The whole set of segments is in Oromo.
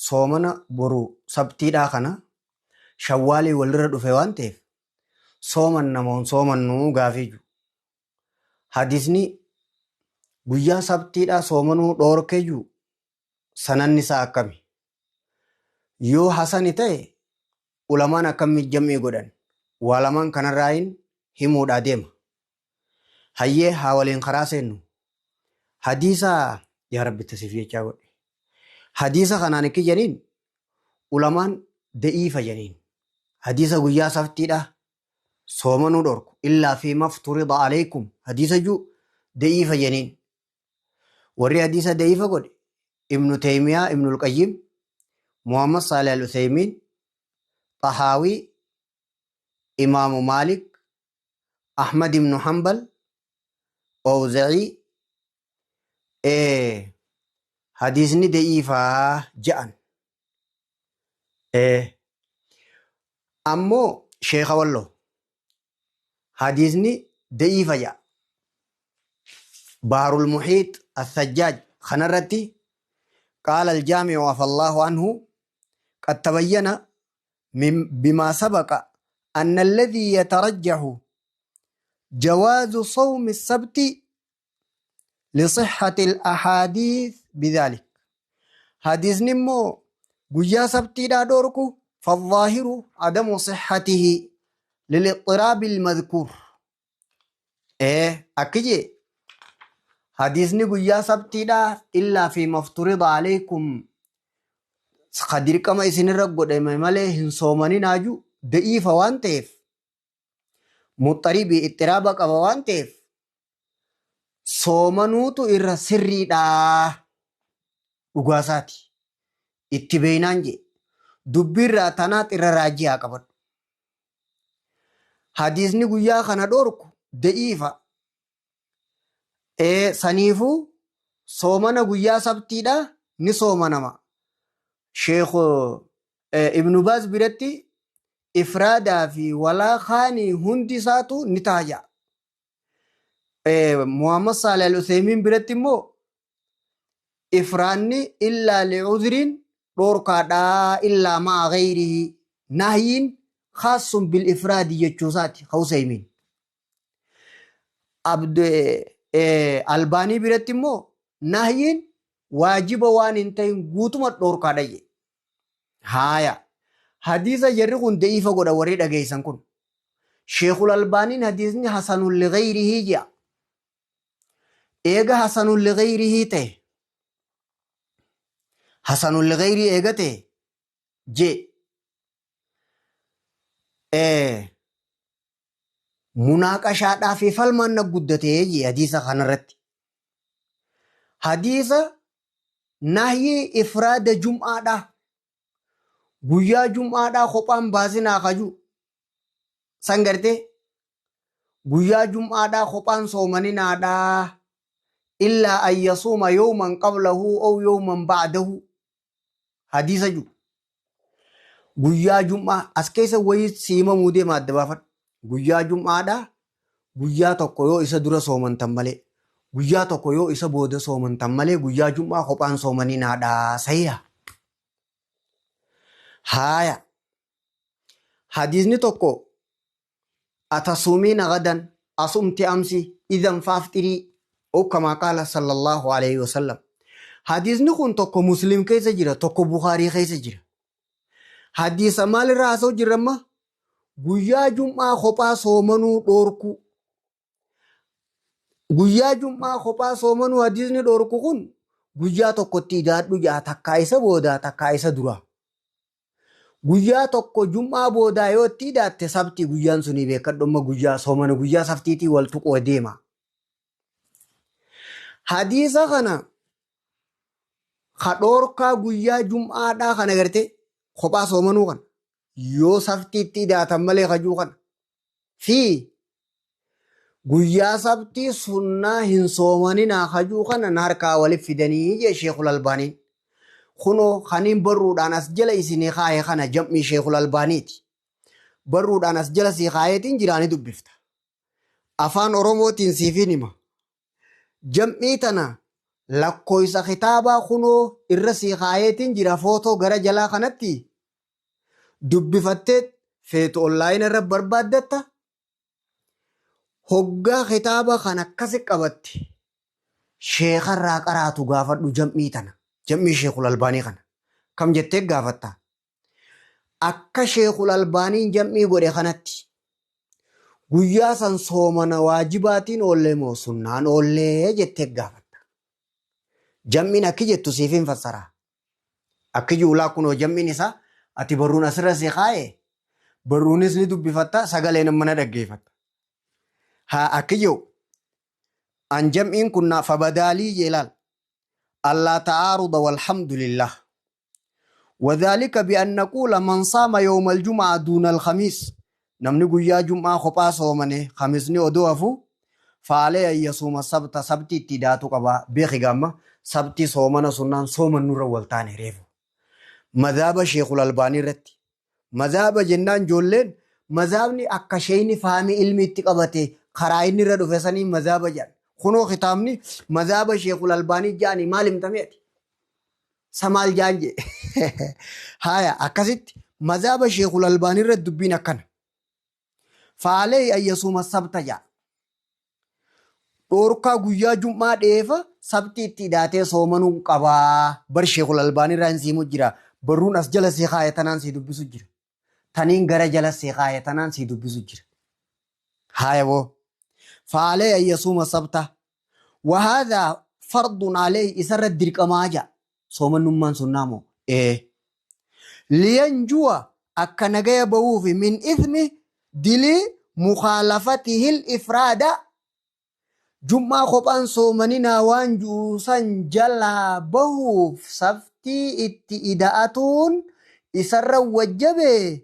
soomana boru sabtiidhaa kana shawwaalii walirra dhufe waan ta'eef sooman namoon soomannuu gaafii jiru. Hadisni guyyaa sabtiidhaa soomanuu dhoorkee jiru sananni isaa akkami? Yoo hasani ta'e ulamaan akkamii jam'ii godhan waa lamaan kanarraayin himuudhaa deema. Hayyee haa waliin karaa seennu. Hadiisa yaa rabbi tasiif jechaa godhe. Hadiisa kanaan ekki janiin ulamaan da'iifa janiin. Hadiisa guyyaa sabtiidhaa soomanuu dhorku illaa fi mafturida alaykum hadiisa juu da'iifa janiin. Warri hadiisa da'iifa godhe Ibnu Taymiyaa, Ibnul Qayyim, Muhammad Saalih Al-Uthaymiin, Tahaawii, Imaamu Maalik, Ahmad ibnu Hanbal, Awza'ii hadiisni da'iifaa ja'an. Ammoo Sheekha Walloo hadiisni da'iifa ja'a. Baharul Muhiit As-Sajjaaj kanarratti qaala al-jaami'u afallahu anhu qad tabayyana بما سبق أن الذي يترجح جواز صوم السبت لصحة الأحاديث بذلك. حديث نمو قيا سبتي دا دوركو فالظاهر عدم صحته للاضطراب المذكور. أكجي حديث قيا سبتي دا إلا فيما افترض عليكم قدر كما إسن الرقود مالي هنصوماني ناجو دئيفة وانتيف مضطربي اضطرابك وانتيف صومانوتو إرى سري دا ugaasati itti beeynaan je dubbirraa tanaat irra raajii haa qabadhu. Hadiisni guyyaa kana dhorku da'iifa. Saniifuu soomana guyyaa sabtiidha ni soomanama. Sheekh Ibnu Baaz biratti ifraadaa fi walaa khaanii hundi isaatu ni taaja. Muhammad Saalih Al-Uthaymiin biratti immoo ifraanni illaa li'udhrin dhorkaadhaa illaa ma'a ghayrihi nahyiin khaasun bil ifraadi jechuusaati Uthaymiin. Albaanii biratti immoo nahyiin waajiba waan hin ta'in guutuma dhorkaadha je. Haaya hadiisa jarri kun da'iifa godha warri dhageessan kun. Sheekul Albaaniin hadiisni hasanun li ghayrihi jea. Eega hasanun li ghayrihi ta'e hasanun li ghayri eegate je munaaqashaadhaa fi falmaan na guddate je hadiisa kanarratti. Hadiisa nahyii ifraada jum'aadhaa guyyaa jum'aadhaa kophaan baasinaa kaju san garte guyyaa jum'aadhaa kophaan soomaninaadhaa illaa an yasuuma yawman qablahu aw yawman ba'dahu hadiisa ju guyyaa jum'aa as keessa wayii siimamuu deema adda baafadhu. Guyyaa jum'aadhaa guyyaa tokko yoo isa dura soomantan malee guyyaa tokko yoo isa booda soomantan malee guyyaa jum'aa kophaan soomaninaadhaa sayya. Haaya hadiisni tokko atasuumiina gadan asumti amsi idan faaftirii oo kama qaala sallallahu alayhi wasallam. Hadiisni kun tokko Muslim keessa jira tokko Bukhaarii keessa jira. Hadiisa maalirraa haasa'u jirramma guyyaa jum'aa kophaa soomanuu dhoorku. Guyyaa jum'aa kophaa soomanuu hadiisni dhoorku kun guyyaa tokkotti idaadhu jaa takkaa isa boodaa takkaa isa dura. Guyyaa tokko jum'aa boodaa yoo itti idaatte sabti guyyaan sunii beekadhumma guyyaa soomana guyyaa sabtiitii wal tuqoo deema. Hadiisa kana kadhoorkaa guyyaa jum'aadhaa kana garte kophaa soomanuu kana yoo sabtiitti idaatan malee kajuu kana fi guyyaa sabtii sunnaa hin soomaninaa kajuu kana na harkaa waliif fidanii jee Sheekul Albaaniin. Kunoo kaniin barruudhaan as jala isinii kaayee kana jam'ii Sheekul Albaaniiti. Barruudhaan as jala sii kaayeetiin jiraanii dubbifta. Afaan Oromootiin siifin hima. Jam'ii tana lakkoofsa kitaabaa kunoo irra sii kaayeetiin jira footoo gara jalaa kanatti dubbifattee feetu onlaayina irra barbaaddatta hoggaa kitaaba kan akkasi qabatti sheekarraa qaraatu gaafadhu jam'ii tana jam'ii sheekul albaanii kana kam jettee gaafatta akka sheekul albaaniin jam'ii godhe kanatti guyyaa san soomana waajibaatiin oollee moo sunnaan oollee jettee gaafatta jam'iin akki jettu siif hin fassara akki juulaa kunoo jam'iin isaa ati barruun asirra si kaa'e barruunis ni dubbifatta sagaleen mana dhaggeeffatta haa akki jiru an jam'iin kunna fabadaalii jeelaal allaa ta'aaruda walhamdulillah وذلك بأن نقول من صام يوم الجمعة دون الخميس نمني قيا جمعة خبا صومني خميسني ودوافو فعليه أن يصوم السبت سبتي تداتو قبا بيخي قاما سبتي صومنا سنان صومن نور والتاني ريفو مذاب شيخ الألباني رتي مذاب جنان جولين مذابني أكشيني فهمي علمي اتقبتي خرائني ردو فساني مذاب جان خنو ختامني مذاب شيخ الألباني جاني مالم تميتي سمال جانجي هايا أكاسيت مذاب شيخ الألباني رد دبين أكنا فعليه أن يصوم السبت جا دوركا قويا جمعة ديفا سبتي اتداتي صومنون قبا بر شيخ الألباني رانسي مجرى برون أسجل سيخاية تنان سيدو بسجر تنين غر جل سيخاية تنان سيدو بسجر هايا وو فعليه أن يصوم السبت وهذا فرض عليه إسر الدرك أماجا صومن نمان سنامو لينجوا أكنغي بوف من إثم دلي مخالفته الإفراد جمع خبان صومننا وانجو سنجلا بوف سفتي اتئداءتون إسر وجبه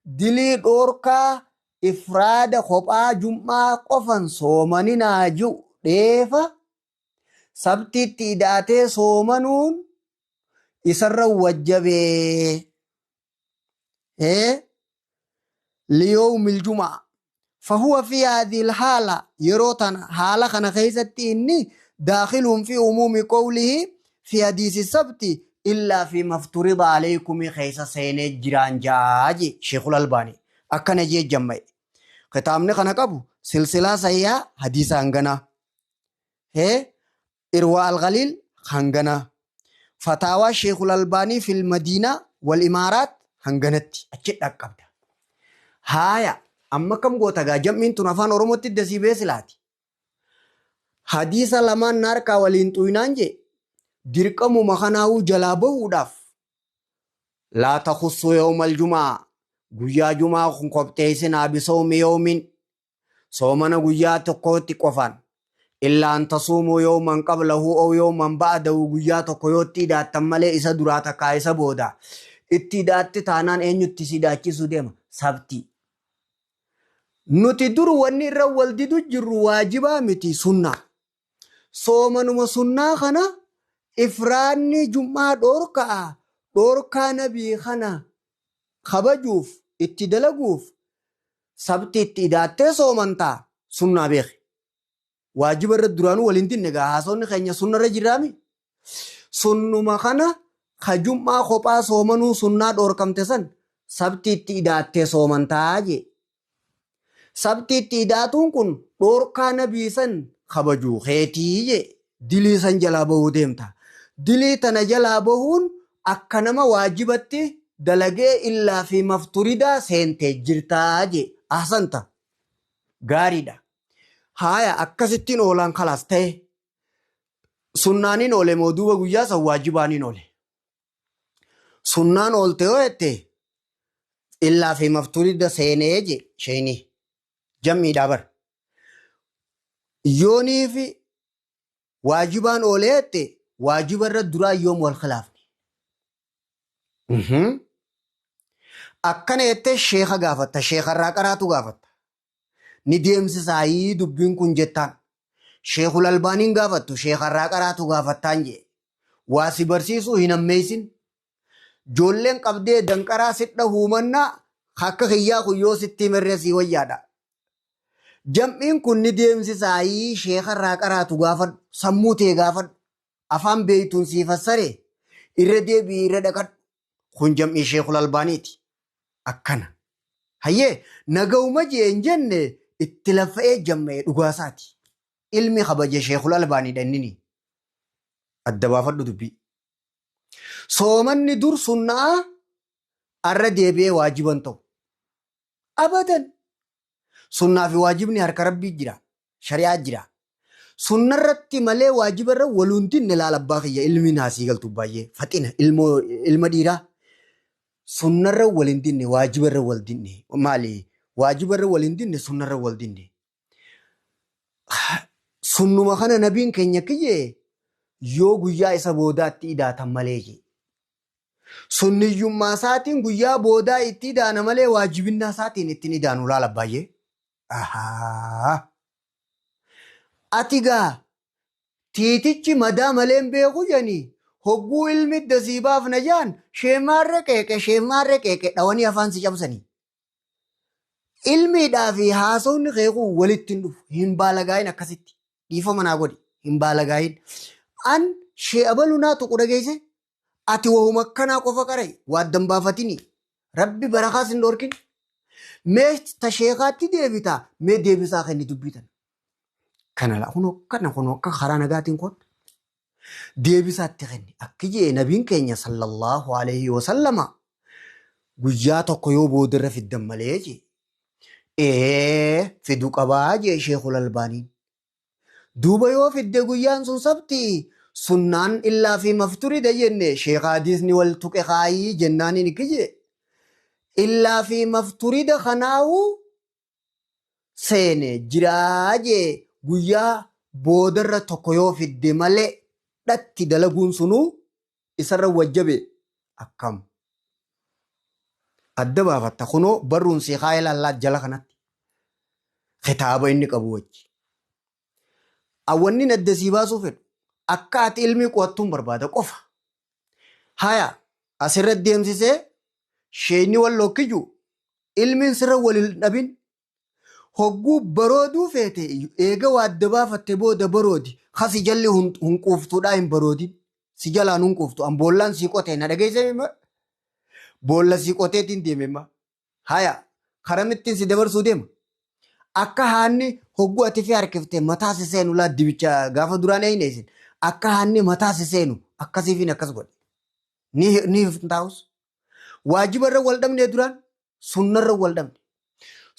دلي دوركا إفراد خبا جمع قفن صومننا جو ديفا سبتي اتئداءتي صومنون إسر وجبه ليوم الجمعة فهو في هذه الحالة يروتنا حالة خنا خيستي إني داخل في عموم قوله في حديث السبت إلا فيما افترض عليكم خيس سين جيران جاجي شيخ الألباني أكن جي جمعي ختامنا خنا كابو سلسلة سيئة حديث عننا إرواء الغليل خنجنا فتاوى شيخ الألباني في المدينة والإمارات هنغنتي أجد أكبر هايا أما كم قوتا جمعين تنفان ورموت الدسي بيسلاتي حديث لمان ناركا والانتوينانجي ديركمو مخاناو جلابه وداف لا تخصو يوم الجمعة قويا جمعة خنقبتيسنا بصوم يومين صومنا قويا تقوتي قفان إلا أن تصوموا يوما قبله أو يوما بعده قويا تقويوتي دا تمالي إسا دراتا كايسا بودا اتداء تانان أنيو تسيداكي سوديما سبتي نتدر ونر والددو جر واجبا متي سنة صومنما سنة خنا إفراني جمعة دوركا نبي خنا خبجوف اتدلقوف سبتي اتداء صومنتا سنة بيخ واجب الردرانو والانتين نغا حاسون خينيا سنة رجرامي سنما خنا خجمع خبا صومنو سنة دوركم تسن سبتي اتداء صومنتا جي سبتي اتداء كن دوركا نبي سن خبجو خيتي جي دلي سن جلابه ديمتا دلي تن جلابهون أكنما واجبتي دلقي إلا في مفتردا سينتي جرتا جي أحسنتا غاريدا هايا أكستين أولان خلاص تي سنانين أولي مودوبة قياسا واجبانين أولي سنان أولتي أولتي إلا في مفتردا سيني جي شيني جمعي دابر يوني في واجبان أوليتي واجب الردرا يوم والخلاف أكنا يتي الشيخ غافت الشيخ الراقراتو غافت نديم سسايي دبين كنجتان شيخ الألباني غافت شيخ الراقراتو غافتان جي واسي برسيسو هنم ميسين جولين قبدي دنكرا ستنا هومنا خاكا خيا خيو ستي مرسي ويادا جمعين كن نديم سسايي شيخ الراقراتو غافت سموتي غافت afaan beeytuun sii fassare irra deebii irra dhaqadhu kun jam'ii Sheekul Albaaniiti akkana hayyee nagawuma jeen jenne itti lafa'ee jamma'ee dhugaasaati ilmi kabaje Sheekul Albaaniidha innini adda baafadhu dubbii soomanni dur sunnaa arra deebi'ee waajiban ta'u abadan sunnaa fi waajibni harka rabbii jira shari'aa jira sunnarratti malee waajibarra waluuntiin ilaala abbaa kiyya ilmi naasii galtu baay'ee faxina ilma dhiiraa sunnarra waliin dinne waajibarra wal dinne maali waajibarra waliin dinne sunnarra wal dinne sunnuma kana nabiin keenya kiyye yoo guyyaa isa boodaatti idaatan malee je sunniyyummaa isaatiin guyyaa boodaa itti idaana malee waajibinnaa isaatiin ittiin idaanu laala baay'ee atigaa tiitichi madaa maleen beeku janii hogguu ilmi dasiibaaf na jaan sheemaarra qeeqe dhawanii afaan si cabsanii ilmiidhaa fi haasawni qeequu walitti hin dhufu hin baalagaayin akkasitti dhiifa manaa godhi hin baalagaayin an shee abalunaa tuqu dhageesse ati wahuma akkanaa qofa qaray waaddan baafatini rabbi barakaas hin dhorkin mee ta sheekaatti deebita mee deebisaa kenni dubbitan kana la kun akka karaa nagaatiin kun deebisaatti kenni akki jee nabiin keenya sallallahu alayhi wa sallama guyyaa tokko yoo boodarra fiddan malee jee fidu qabaa jee Sheekul Albaaniin duuba yoo fidde guyyaan sun sabti sunnaan illaa fi mafturida jenne sheeka hadiisni wal tuqe kaayii jennaaniin ikki jee illaa fi mafturida kanaawu seene jiraa jee guyyaa boodarra tokko yoo fidde malee dhatti dalaguun sunuu isarra wajjabe akkam adda baafatta kunoo barruun seekaa ilaallaa jala kanatti kitaaba inni qabu wajji awwanni adda sii baasuu fedhu akka ati ilmi qo'attuun barbaada qofa haya asirra deemsisee sheeyni wal lokkiju ilmiin sirra walil dhabin hogguu barooduu feete eega waadda baafatte booda baroodi kasi jalli hunquuftuudhaa hin baroodin si jalaan hunquuftu an boollaan sii qotee na dhageesse boolla sii qoteetiin deememma haya karamittiin si dabarsuu deema akka haanni hogguu ati fi harkifte mataa si seenu laa dibicha gaafa duraan eeyneesin akka haanni mataa si seenu akkasiifin akkas godhe ni taa'us waajibarra wal dhabne duraan sunnarra wal dhabne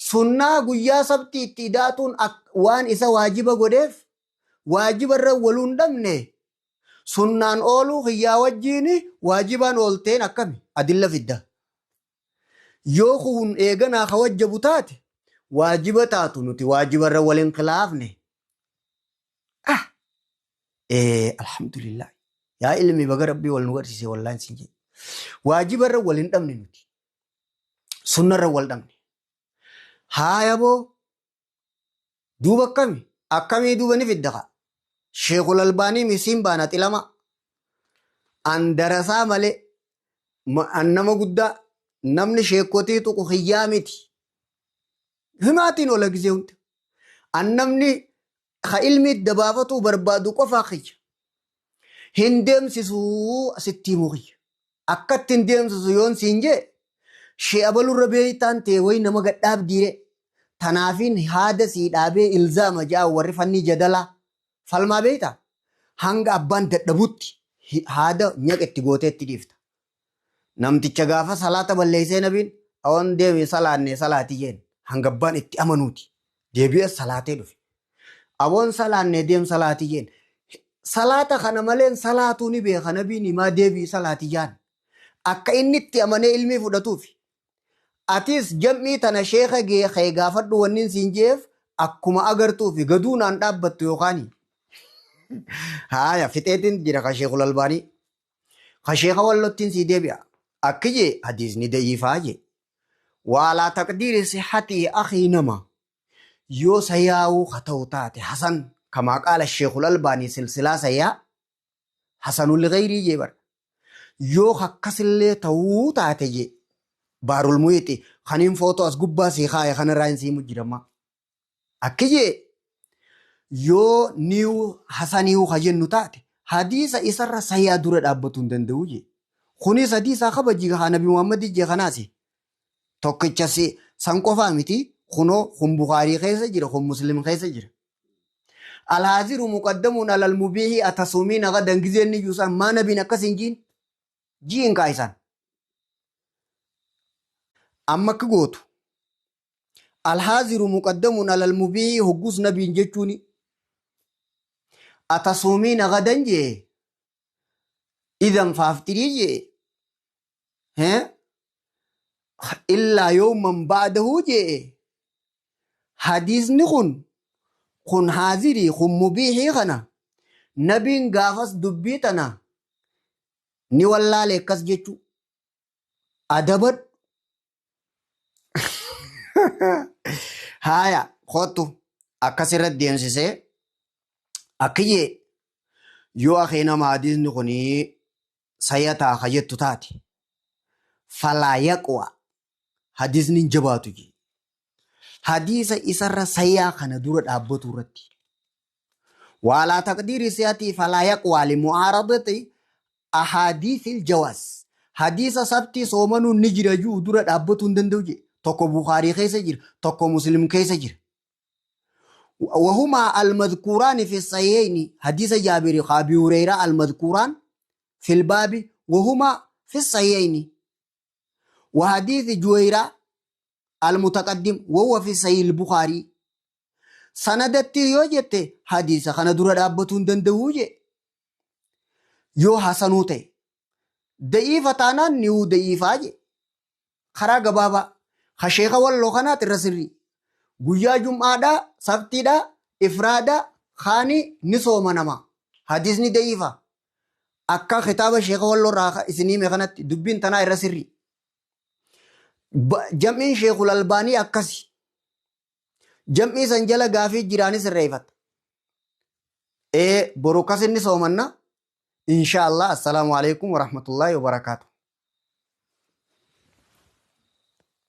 sunnaa guyyaa sabti itti idaatuun waan isa waajiba godheef waajibarra waluun dhabne sunnaan ooluu hiyyaa wajjiini waajibaan oolteen akkami adilla fidda yoo kun eeganaa ka wajjabu taate waajiba taatu nuti waajibarra waliin khilaafne alhamdulillah yaa ilmi baga rabbii wal nu garsiise wallaan siin jedhe waajibarra waliin dhabne nuti sunnarra wal dhabne haaya boo duuba akkamii duuba ni fiddaqa Sheekul Albaanii misiin baana xilama an darasaa malee an nama guddaa namni sheekotii tuqu hiyyaa miti himaatiin ola gisee hunda an namni ka ilmi dabaafatu barbaadu qofaa kiyya hin deemsisuu asitti himuu kiyya akkatti hin deemsisu yoon siin jee shee abalurra beeytaan ta'e wayi nama gadhaabdiire tanaafiin haada sii dhaabee ilzaama ja'a warri fannii jadalaa falmaa beeyta hanga abbaan dadhabutti haada nyaqetti gooteetti dhiifta namticha gaafa salaata balleessee nabiin awan deeme salaanne salaatii jeen hanga abbaan itti amanuuti deebi'ee salaatee dhufe awan salaanne deem salaatii jeen salaata kana maleen salaatuu ni beeka nabiin himaa deebii salaatii jaan akka inni itti amanee ilmii fudhatuufi atis jam'ii tana sheeka geekee gaafadhu wannin siin jeef akkuma agartuufi gaduu naan dhaabbattu yookaani haaya fixeetiin jira ka Sheekul Albaanii ka sheeka wallottiin sii deebi'a akki jee hadiisni da'iifaa jee waalaa taqdiiri sixatii akhii nama yoo sayaawuu ka ta'u taate hasan kamaa qaala Sheekul Albaanii silsilaa sayyaa hasanun ligayrii jee bara yoo akkasillee ta'uu taate jee baarul muyiti kaniin footoo as gubbaa sii kaaya kanarraa hin siimu jirama akki jee yoo niiw hasaniiw ka jennu taate hadiisa isarra sayyaa dura dhaabbatu hin danda'u je. Kunis hadiisa kabaji haa Nabi Muhammad je kanaasi. Tokkicha san qofaa miti kunoo kun Bukaarii keessa jira kun Muslim keessa jira. Alhaaziru muqaddamuun alal mubiihi atasuumiin aga dangizeen ni juusan maa nabiin akkas hin jiin kaa'isan. Amma akka gootu alhaaziru muqaddamuun alal mubiihi hoggus nabiin jechuuni atasuumiin aga danjee idan faaftirii jee illaa yooman baadahu jee hadiisni kun haazirii kun mubiihii kana nabiin gaafas dubbii tana ni wallaale akkas jechuu adabadhu. Haya kootu akkasirratti deemsisee akkiyyee yoo akhi nama hadiisni kunii sayyataa kajettu taate falaa yaqwa hadiisni hin jabaatu jee. Hadiisa isarra sayyaa kana dura dhaabbatu irratti waalaa taqdiiri siyatii falaa yaqwa limu'aaradati ahadiithil jawaaz hadiisa sabtii soomanuun ni jira juu dura dhaabbatu hin danda'u jee. Tokko Bukaarii keessa jira tokko Muslim keessa jira. وهما المذكوران في الصحيحين حديث جابر وابي هريره المذكوران في الباب وهما في الصحيحين وحديث جويرة المتقدم وهو في صحيح البخاري سندت يوجت حديث خنا دور دابتون دندوجه يو حسنوته ضعيفتانا نيو ضعيفاجه خرا غبابا خشيخ والله خنات الرسري guyyaa jum'aadha sabtiidha ifraada khani ni soomanama hadisni da'ifa akka kitaaba sheekha wallo raaxa isinii meekanatti dubbiin tanaa irra sirri jam'iin sheekul albaanii akkasi jam'ii san jala gaafii jiraanis irreeffata borokkas inni soomanna insha Allah. Assalaamu alaikum wa rahmatullahi wa barakatuh.